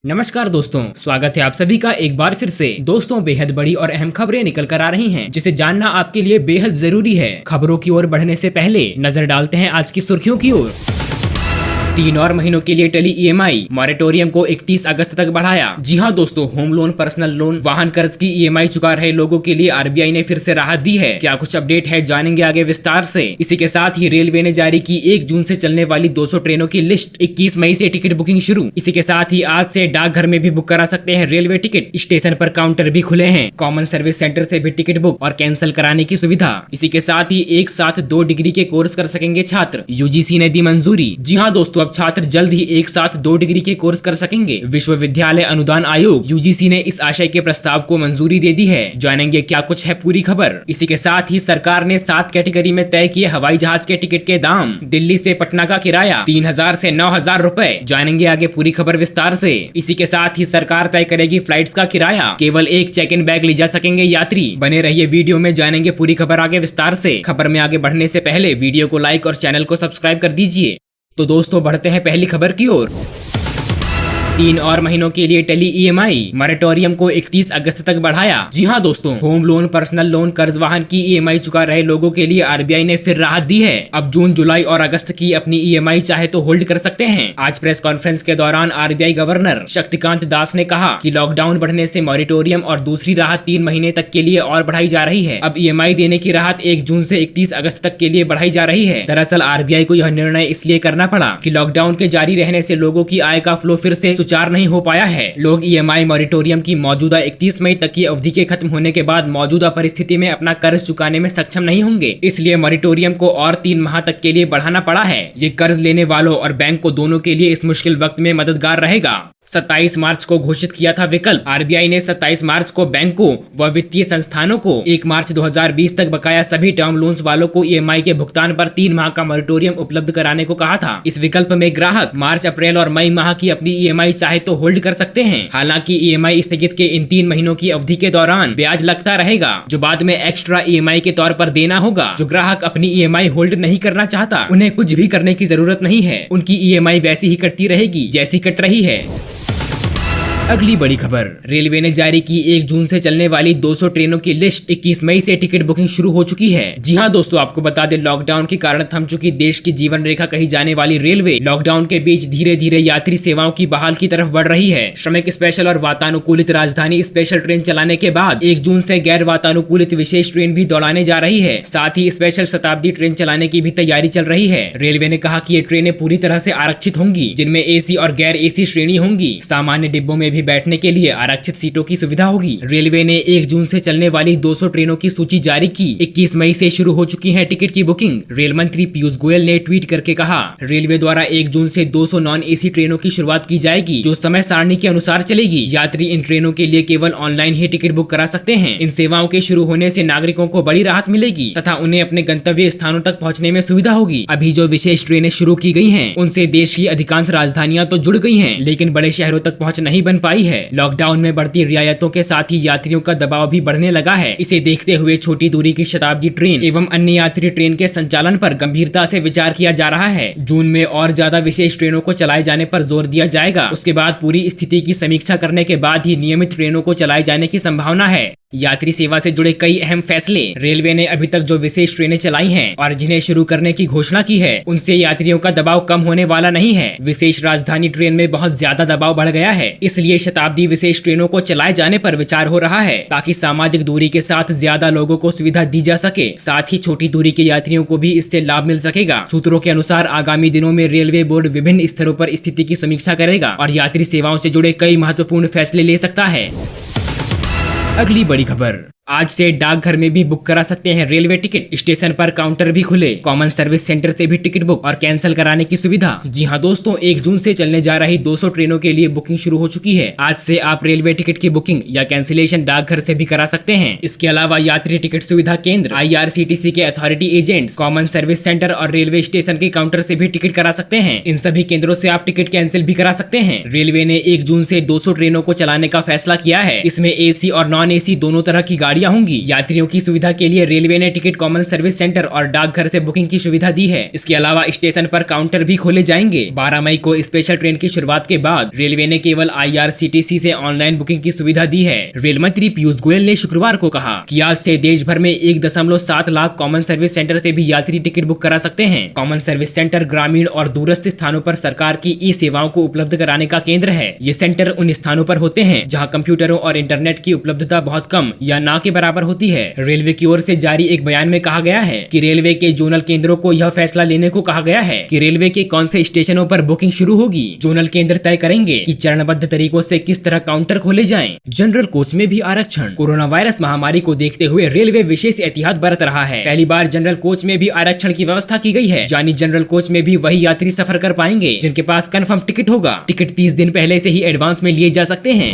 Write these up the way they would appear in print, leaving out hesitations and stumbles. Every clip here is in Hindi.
नमस्कार दोस्तों, स्वागत है आप सभी का एक बार फिर से। दोस्तों, बेहद बड़ी और अहम खबरें निकल कर आ रही हैं, जिसे जानना आपके लिए बेहद जरूरी है। खबरों की ओर बढ़ने से पहले नजर डालते हैं आज की सुर्खियों की ओर। 3 और महीनों के लिए टली ईएमआई, मॉरेटोरियम को 31 अगस्त तक बढ़ाया। जी हां दोस्तों, होम लोन, पर्सनल लोन, वाहन कर्ज की ईएमआई चुका रहे लोगों के लिए आरबीआई ने फिर से राहत दी है। क्या कुछ अपडेट है, जानेंगे आगे विस्तार से। इसी के साथ ही रेलवे ने जारी की 1 जून से चलने वाली 200 ट्रेनों की लिस्ट। 21 मई से टिकट बुकिंग शुरू। इसी के साथ ही आज से डाकघर में भी बुक करा सकते हैं रेलवे टिकट। स्टेशन पर काउंटर भी खुले हैं। कॉमन सर्विस सेंटर से भी टिकट बुक और कैंसिल कराने की सुविधा। इसी के साथ ही एक साथ 2 डिग्री के कोर्स कर सकेंगे छात्र। यूजीसी ने दी मंजूरी। जी हाँ दोस्तों, अब छात्र जल्द ही एक साथ 2 डिग्री के कोर्स कर सकेंगे। विश्वविद्यालय अनुदान आयोग यूजीसी ने इस आशय के प्रस्ताव को मंजूरी दे दी है। जानेंगे क्या कुछ है पूरी खबर। इसी के साथ ही सरकार ने 7 कैटेगरी में तय किए हवाई जहाज के टिकट के दाम। दिल्ली से पटना का किराया 3000 से 9000 रुपए। जानेंगे आगे पूरी खबर विस्तार से। इसी के साथ ही सरकार तय करेगी फ्लाइट्स का किराया। केवल एक चेक इन बैग ले जा सकेंगे यात्री। बने रहिए वीडियो में, जानेंगे पूरी खबर आगे विस्तार से। खबर में आगे बढ़ने से पहले वीडियो को लाइक और चैनल को सब्सक्राइब कर दीजिए। तो दोस्तों, बढ़ते हैं पहली खबर की ओर। 3 और महीनों के लिए टली ईएमआई, मॉरेटोरियम को 31 अगस्त तक बढ़ाया। जी हां दोस्तों, होम लोन, पर्सनल लोन, कर्ज, वाहन की ईएमआई चुका रहे लोगों के लिए आरबीआई ने फिर राहत दी है। अब जून, जुलाई और अगस्त की अपनी ईएमआई चाहे तो होल्ड कर सकते हैं। आज प्रेस कॉन्फ्रेंस के दौरान आरबीआई गवर्नर शक्तिकांत दास ने कहा कि लॉकडाउन बढ़ने से मॉरेटोरियम और दूसरी राहत 3 महीने तक के लिए और बढ़ाई जा रही है। अब ईएमआई देने की राहत 1 जून से 31 अगस्त तक के लिए बढ़ाई जा रही है। दरअसल आरबीआई को यह निर्णय इसलिए करना पड़ा कि लॉकडाउन के जारी रहने से लोगों की आय का फ्लो फिर से सुचारू नहीं हो पाया है। लोग ईएमआई मॉरेटोरियम की मौजूदा 31 मई तक की अवधि के खत्म होने के बाद मौजूदा परिस्थिति में अपना कर्ज चुकाने में सक्षम नहीं होंगे। इसलिए मॉरेटोरियम को और 3 माह तक के लिए बढ़ाना पड़ा है। ये कर्ज लेने वालों और बैंक को दोनों के लिए इस मुश्किल वक्त में मददगार रहेगा। 27 मार्च को घोषित किया था विकल्प। आरबीआई ने 27 मार्च को बैंकों व वित्तीय संस्थानों को 1 मार्च 2020 तक बकाया सभी टर्म लोन्स वालों को ईएमआई के भुगतान पर 3 माह का मॉरेटोरियम उपलब्ध कराने को कहा था। इस विकल्प में ग्राहक मार्च, अप्रैल और मई माह की अपनी ईएमआई चाहे तो होल्ड कर सकते हैं। हालांकि ईएमआई स्थगित के इन 3 महीनों की अवधि के दौरान ब्याज लगता रहेगा, जो बाद में एक्स्ट्रा ईएमआई के तौर पर देना होगा। जो ग्राहक अपनी ईएमआई होल्ड नहीं करना चाहता, उन्हें कुछ भी करने की जरूरत नहीं है। उनकी ईएमआई वैसी ही कटती रहेगी जैसी कट रही है। अगली बड़ी खबर, रेलवे ने जारी की 1 जून से चलने वाली 200 ट्रेनों की लिस्ट। 21 मई से टिकट बुकिंग शुरू हो चुकी है। जी हां दोस्तों, आपको बता दें, लॉकडाउन के कारण थम चुकी देश की जीवन रेखा कही जाने वाली रेलवे लॉकडाउन के बीच धीरे धीरे यात्री सेवाओं की बहाल की तरफ बढ़ रही है। श्रमिक स्पेशल और वातानुकूलित राजधानी स्पेशल ट्रेन चलाने के बाद 1 जून से गैर वातानुकूलित विशेष ट्रेन भी दौड़ाने जा रही है। साथ ही स्पेशल शताब्दी ट्रेन चलाने की भी तैयारी चल रही है। रेलवे ने कहा कि ये ट्रेनें पूरी तरह से आरक्षित होंगी, जिनमें एसी और गैर एसी श्रेणी होंगी। सामान्य डिब्बों में भी बैठने के लिए आरक्षित सीटों की सुविधा होगी। रेलवे ने 1 जून से चलने वाली 200 ट्रेनों की सूची जारी की। 21 मई से शुरू हो चुकी है टिकट की बुकिंग। रेल मंत्री पीयूष गोयल ने ट्वीट करके कहा, रेलवे द्वारा 1 जून से 200 नॉन एसी ट्रेनों की शुरुआत की जाएगी, जो समय सारणी के अनुसार चलेगी। यात्री इन ट्रेनों के लिए केवल ऑनलाइन ही टिकट बुक करा सकते हैं। इन सेवाओं के शुरू होने से नागरिकों को बड़ी राहत मिलेगी तथा उन्हें अपने गंतव्य स्थानों तक पहुँचने में सुविधा होगी। अभी जो विशेष ट्रेनें शुरू की गई हैं, उनसे देश की अधिकांश राजधानियां तो जुड़ गई हैं, लेकिन बड़े शहरों तक पहुँच नहीं बन पाई है। लॉकडाउन में बढ़ती रियायतों के साथ ही यात्रियों का दबाव भी बढ़ने लगा है। इसे देखते हुए छोटी दूरी की शताब्दी ट्रेन एवं अन्य यात्री ट्रेन के संचालन पर गंभीरता से विचार किया जा रहा है। जून में और ज्यादा विशेष ट्रेनों को चलाए जाने पर जोर दिया जाएगा। उसके बाद पूरी स्थिति की समीक्षा करने के बाद ही नियमित ट्रेनों को चलाए जाने की संभावना है। यात्री सेवा से जुड़े कई अहम फैसले। रेलवे ने अभी तक जो विशेष ट्रेनें चलाई हैं और जिन्हें शुरू करने की घोषणा की है, उनसे यात्रियों का दबाव कम होने वाला नहीं है। विशेष राजधानी ट्रेन में बहुत ज्यादा दबाव बढ़ गया है, इसलिए शताब्दी विशेष ट्रेनों को चलाए जाने पर विचार हो रहा है, ताकि सामाजिक दूरी के साथ ज्यादा लोगों को सुविधा दी जा सके। साथ ही छोटी दूरी के यात्रियों को भी इससे लाभ मिल सकेगा। सूत्रों के अनुसार आगामी दिनों में रेलवे बोर्ड विभिन्न स्तरों पर स्थिति की समीक्षा करेगा और यात्री सेवाओं से जुड़े कई महत्वपूर्ण फैसले ले सकता है। अगली बड़ी खबर, आज से डाकघर में भी बुक करा सकते हैं रेलवे टिकट। स्टेशन पर काउंटर भी खुले। कॉमन सर्विस सेंटर से भी टिकट बुक और कैंसिल कराने की सुविधा। जी हां दोस्तों, 1 जून से चलने जा रही 200 ट्रेनों के लिए बुकिंग शुरू हो चुकी है। आज से आप रेलवे टिकट की बुकिंग या कैंसिलेशन डाकघर से भी करा सकते हैं। इसके अलावा यात्री टिकट सुविधा केंद्र, आईआरसीटीसी के authority agents, common service centre और रेलवे स्टेशन के काउंटर से भी टिकट करा सकते हैं। इन सभी केंद्रों से आप टिकट कैंसिल भी करा सकते हैं। रेलवे ने 1 जून से 200 ट्रेनों को चलाने का फैसला किया है। इसमें एसी और नॉन एसी दोनों तरह की गाड़ी सुधारियां होंगी। यात्रियों की सुविधा के लिए रेलवे ने टिकट कॉमन सर्विस सेंटर और डाकघर से बुकिंग की सुविधा दी है। इसके अलावा स्टेशन पर काउंटर भी खोले जाएंगे। 12 मई को स्पेशल ट्रेन की शुरुआत के बाद रेलवे ने केवल IRCTC से ऑनलाइन बुकिंग की सुविधा दी है। रेल मंत्री पीयूष गोयल ने शुक्रवार को कहा कि आज से देश भर में 1.7 लाख कॉमन सर्विस सेंटर से भी यात्री टिकट बुक करा सकते हैं। कॉमन सर्विस सेंटर ग्रामीण और दूरस्थ स्थानों पर सरकार की ई सेवाओं को उपलब्ध कराने का केंद्र है। ये सेंटर उन स्थानों पर होते हैं जहां कंप्यूटरों और इंटरनेट की उपलब्धता बहुत कम या ना के बराबर होती है। रेलवे की ओर से जारी एक बयान में कहा गया है कि रेलवे के जोनल केंद्रों को यह फैसला लेने को कहा गया है कि रेलवे के कौन से स्टेशनों पर बुकिंग शुरू होगी। जोनल केंद्र तय करेंगे कि चरणबद्ध तरीकों से किस तरह काउंटर खोले जाएं। जनरल कोच में भी आरक्षण। कोरोना वायरस महामारी को देखते हुए रेलवे विशेष एहतियात बरत रहा है। पहली बार जनरल कोच में भी आरक्षण की व्यवस्था की गई है, यानी जनरल कोच में भी वही यात्री सफर कर पाएंगे जिनके पास कंफर्म टिकट होगा। टिकट 30 दिन पहले से ही एडवांस में लिए जा सकते हैं।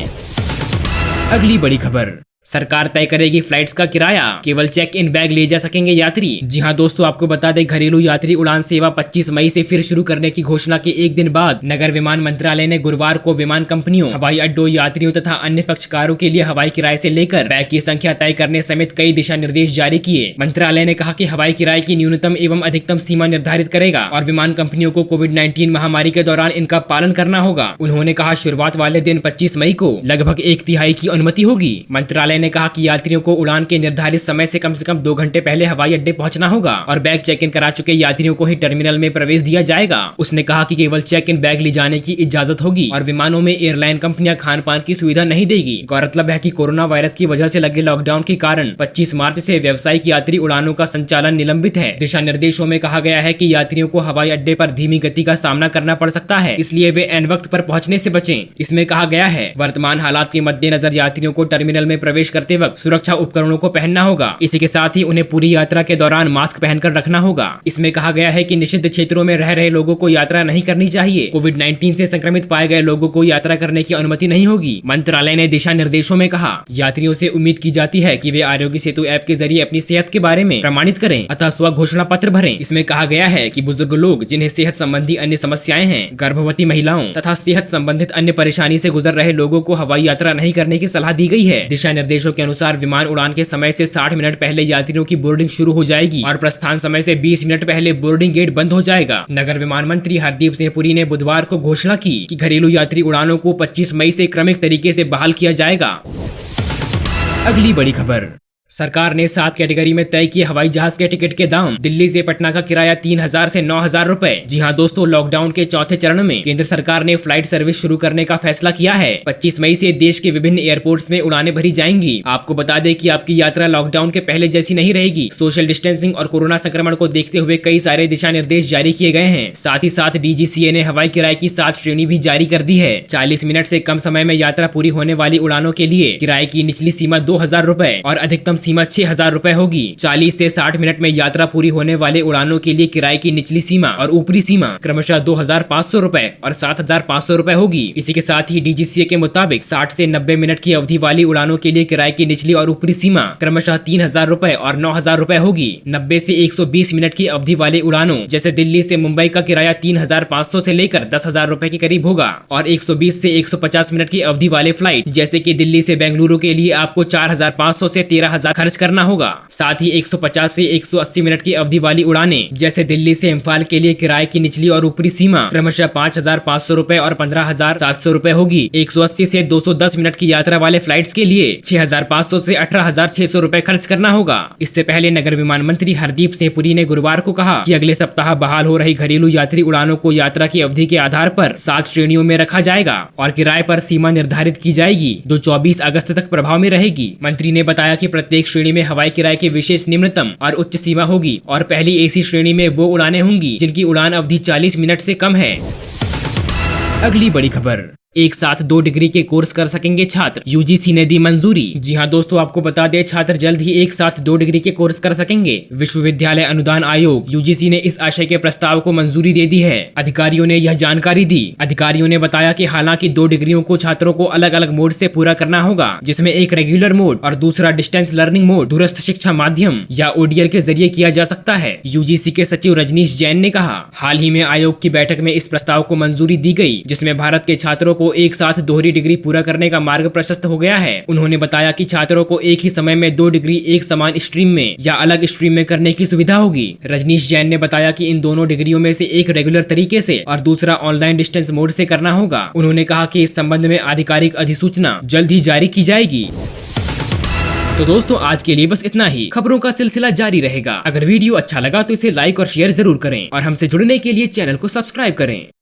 अगली बड़ी खबर, सरकार तय करेगी फ्लाइट्स का किराया, केवल चेक इन बैग ले जा सकेंगे यात्री। जी हां दोस्तों, आपको बता दें घरेलू यात्री उड़ान सेवा 25 मई से फिर शुरू करने की घोषणा के एक दिन बाद नगर विमान मंत्रालय ने गुरुवार को विमान कंपनियों, हवाई अड्डों, यात्रियों तथा अन्य पक्षकारों के लिए हवाई किराए से लेकर बैग की संख्या तय करने समेत कई दिशा निर्देश जारी किए। मंत्रालय ने कहा कि हवाई किराए की न्यूनतम एवं अधिकतम सीमा निर्धारित करेगा और विमान कंपनियों को कोविड-19 महामारी के दौरान इनका पालन करना होगा। उन्होंने कहा शुरुआत वाले दिन 25 मई को लगभग 1/3 की अनुमति होगी। मंत्रालय ने कहा कि यात्रियों को उड़ान के निर्धारित समय से कम 2 घंटे पहले हवाई अड्डे पहुंचना होगा और बैग चेक इन करा चुके यात्रियों को ही टर्मिनल में प्रवेश दिया जाएगा। उसने कहा कि केवल चेक इन बैग ले जाने की इजाजत होगी और विमानों में एयरलाइन कंपनियां खान पान की सुविधा नहीं देगी। गौरतलब है कि कोरोना वायरस की वजह से लगे लॉकडाउन के कारण 25 मार्च से व्यावसायिक यात्री उड़ानों का संचालन निलंबित है। दिशा निर्देशों में कहा गया है कि यात्रियों को हवाई अड्डे पर धीमी गति का सामना करना पड़ सकता है, इसलिए वे एन वक्त पर पहुंचने से बचें। इसमें कहा गया है वर्तमान हालात के मद्देनजर यात्रियों को टर्मिनल में प्रवेश करते वक्त सुरक्षा उपकरणों को पहनना होगा। इसी के साथ ही उन्हें पूरी यात्रा के दौरान मास्क पहनकर रखना होगा। इसमें कहा गया है कि निषिद्ध क्षेत्रों में रह रहे लोगों को यात्रा नहीं करनी चाहिए। कोविड-19 से संक्रमित पाए गए लोगों को यात्रा करने की अनुमति नहीं होगी। मंत्रालय ने दिशा निर्देशों में कहा यात्रियों से उम्मीद की जाती है कि वे आरोग्य सेतु ऐप के जरिए अपनी सेहत के बारे में प्रमाणित करें अतः स्व घोषणा पत्र भरें। इसमें कहा गया है कि बुजुर्ग लोग जिन्हें सेहत संबंधी अन्य समस्याएं हैं, गर्भवती महिलाओं तथा सेहत संबंधित अन्य परेशानी से गुजर रहे लोगों को हवाई यात्रा नहीं करने की सलाह दी गई है। दिशा निर्देशों के अनुसार विमान उड़ान के समय से 60 मिनट पहले यात्रियों की बोर्डिंग शुरू हो जाएगी और प्रस्थान समय से 20 मिनट पहले बोर्डिंग गेट बंद हो जाएगा। नगर विमान मंत्री हरदीप सिंह पुरी ने बुधवार को घोषणा की कि घरेलू यात्री उड़ानों को 25 मई से क्रमिक तरीके से बहाल किया जाएगा। अगली बड़ी खबर, सरकार ने 7 कैटेगरी में तय किए हवाई जहाज के टिकट के दाम। दिल्ली से पटना का किराया 3000 से 9000 रुपए। जी हां दोस्तों, लॉकडाउन के चौथे चरण में केंद्र सरकार ने फ्लाइट सर्विस शुरू करने का फैसला किया है। 25 मई से देश के विभिन्न एयरपोर्ट्स में उड़ानें भरी जाएंगी। आपको बता दें कि आपकी यात्रा लॉकडाउन के पहले जैसी नहीं रहेगी। सोशल डिस्टेंसिंग और कोरोना संक्रमण को देखते हुए कई सारे दिशा निर्देश जारी किए गए हैं। साथ ही साथ DGCA ने हवाई किराए की 7 श्रेणी भी जारी कर दी है। 40 मिनट से कम समय में यात्रा पूरी होने वाली उड़ानों के लिए किराए की निचली सीमा 2000 रुपए और अधिकतम सीमा 6000 रुपए होगी। 40 से 60 मिनट में यात्रा पूरी होने वाले उड़ानों के लिए किराए की निचली सीमा और ऊपरी सीमा क्रमशः 2500 रुपए और 7500 रुपए होगी। इसी के साथ ही DGCA के मुताबिक 60 से 90 मिनट की अवधि वाली उड़ानों के लिए किराए की निचली और ऊपरी सीमा क्रमशः 3000 रुपए और 9000 रुपए होगी। 90 से 120 मिनट की अवधि वाले उड़ानों जैसे दिल्ली से मुंबई का किराया 3500 से लेकर 10,000 रुपए के करीब होगा और 120 से 150 मिनट की अवधि वाले फ्लाइट जैसे कि दिल्ली से बेंगलुरु के लिए आपको 4500 से 13,000 खर्च करना होगा। साथ ही 150 से 180 मिनट की अवधि वाली उड़ानें जैसे दिल्ली से इम्फाल के लिए किराए की निचली और ऊपरी सीमा क्रमशः 5500 रुपए और 15,700 रुपए होगी। 180 से 210 मिनट की यात्रा वाले फ्लाइट्स के लिए 6,500 से 18,600 रुपए खर्च करना होगा। इससे पहले नगर विमान मंत्री हरदीप सिंह पुरी ने गुरुवार को कहा कि अगले सप्ताह बहाल हो रही घरेलू यात्री उड़ानों को यात्रा की अवधि के आधार पर 7 श्रेणियों में रखा जाएगा और किराए पर सीमा निर्धारित की जाएगी जो 24 अगस्त तक प्रभाव में रहेगी। मंत्री ने बताया कि प्रत्येक श्रेणी में हवाई किराए की विशेष निम्नतम और उच्च सीमा होगी और पहली AC श्रेणी में वो उड़ानें होंगी जिनकी उड़ान अवधि 40 मिनट से कम है। अगली बड़ी खबर, एक साथ 2 डिग्री के कोर्स कर सकेंगे छात्र, UGC ने दी मंजूरी। जी हां दोस्तों, आपको बता दें छात्र जल्द ही एक साथ 2 डिग्री के कोर्स कर सकेंगे। विश्वविद्यालय अनुदान आयोग UGC ने इस आशय के प्रस्ताव को मंजूरी दे दी है। अधिकारियों ने यह जानकारी दी। अधिकारियों ने बताया कि हालांकि 2 डिग्रियों को छात्रों को अलग अलग मोड से पूरा करना होगा, जिसमें एक रेगुलर मोड और दूसरा डिस्टेंस लर्निंग मोड दूरस्थ शिक्षा माध्यम या ODR के जरिए किया जा सकता है। UGC के सचिव रजनीश जैन ने कहा हाल ही में आयोग की बैठक में इस प्रस्ताव को मंजूरी दी गई, जिसमें भारत के छात्रों को को एक साथ दोहरी डिग्री पूरा करने का मार्ग प्रशस्त हो गया है। उन्होंने बताया कि छात्रों को एक ही समय में 2 डिग्री एक समान स्ट्रीम में या अलग स्ट्रीम में करने की सुविधा होगी। रजनीश जैन ने बताया कि इन दोनों डिग्रियों में से एक रेगुलर तरीके से और दूसरा ऑनलाइन डिस्टेंस मोड से करना होगा। उन्होंने कहा कि इस संबंध में आधिकारिक अधिसूचना जल्द ही जारी की जाएगी। तो दोस्तों आज के लिए बस इतना ही। खबरों का सिलसिला जारी रहेगा। अगर वीडियो अच्छा लगा तो इसे लाइक और शेयर जरूर करें और हमसे जुड़ने के लिए चैनल को सब्सक्राइब करें।